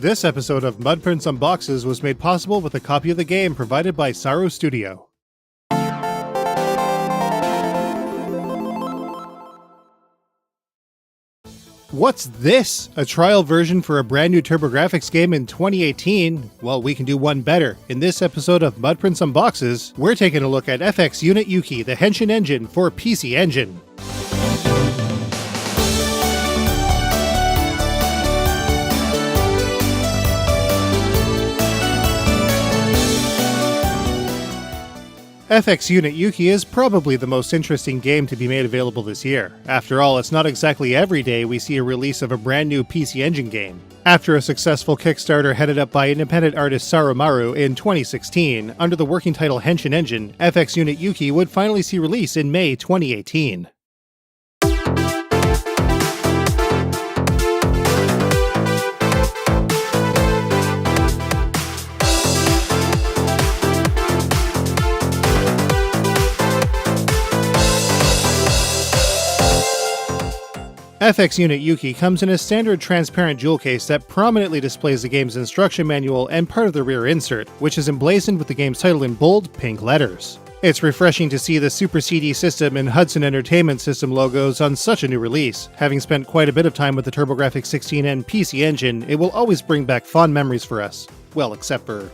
This episode of Mudprints Unboxes was made possible with a copy of the game provided by Saru Studio. What's this? A trial version for a brand new TurboGrafx game in 2018? Well, we can do one better. In this episode of Mudprints Unboxes, we're taking a look at FX-Unit Yuki, the Henshin engine for PC Engine. FX-Unit Yuki is probably the most interesting game to be made available this year. After all, it's not exactly every day we see a release of a brand new PC Engine game. After a successful Kickstarter headed up by independent artist Sarumaru in 2016, under the working title Henshin Engine, FX-Unit Yuki would finally see release in May 2018. FX-Unit Yuki comes in a standard transparent jewel case that prominently displays the game's instruction manual and part of the rear insert, which is emblazoned with the game's title in bold, pink letters. It's refreshing to see the Super CD System and Hudson Entertainment System logos on such a new release. Having spent quite a bit of time with the TurboGrafx 16 and PC Engine, it will always bring back fond memories for us. Well, except for...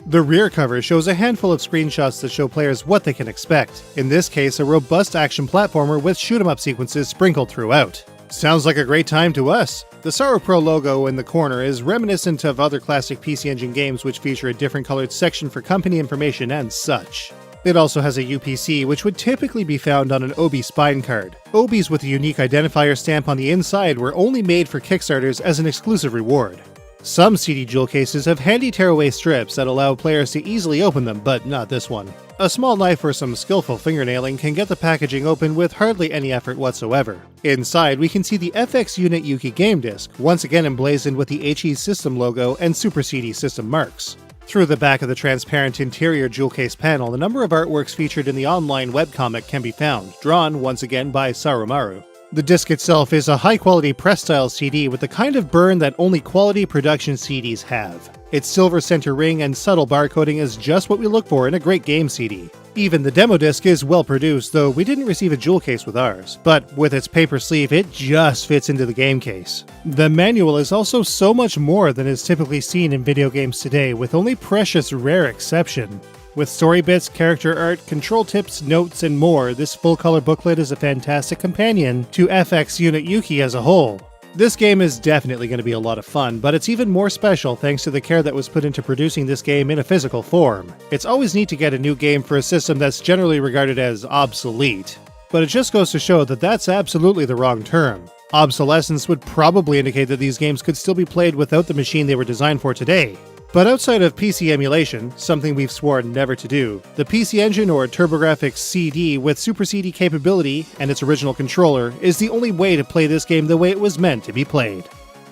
The rear cover shows a handful of screenshots that show players what they can expect. In this case, a robust action platformer with shoot-'em-up sequences sprinkled throughout. Sounds like a great time to us. The Saru Pro logo in the corner is reminiscent of other classic PC Engine games which feature a different colored section for company information and such. It also has a UPC, which would typically be found on an Obi spine card. Obis with a unique identifier stamp on the inside were only made for Kickstarters as an exclusive reward. Some CD jewel cases have handy tearaway strips that allow players to easily open them, but not this one. A small knife or some skillful fingernailing can get the packaging open with hardly any effort whatsoever. Inside, we can see the FX-Unit Yuki game disc, once again emblazoned with the HE System logo and Super CD System marks. Through the back of the transparent interior jewel case panel, a number of artworks featured in the online webcomic can be found, drawn once again by Sarumaru. The disc itself is a high-quality press-style CD with the kind of burn that only quality production CDs have. Its silver center ring and subtle barcoding is just what we look for in a great game CD. Even the demo disc is well produced, though we didn't receive a jewel case with ours, but with its paper sleeve it just fits into the game case. The manual is also so much more than is typically seen in video games today, with only precious rare exception. With story bits, character art, control tips, notes, and more, this full-color booklet is a fantastic companion to FX-Unit Yuki as a whole. This game is definitely going to be a lot of fun, but it's even more special thanks to the care that was put into producing this game in a physical form. It's always neat to get a new game for a system that's generally regarded as obsolete, but it just goes to show that that's absolutely the wrong term. Obsolescence would probably indicate that these games could still be played without the machine they were designed for today. But outside of PC emulation, something we've sworn never to do, the PC Engine or TurboGrafx CD with Super CD capability and its original controller is the only way to play this game the way it was meant to be played.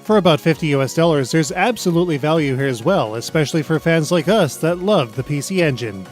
For about $50 US, there's absolutely value here as well, especially for fans like us that love the PC Engine.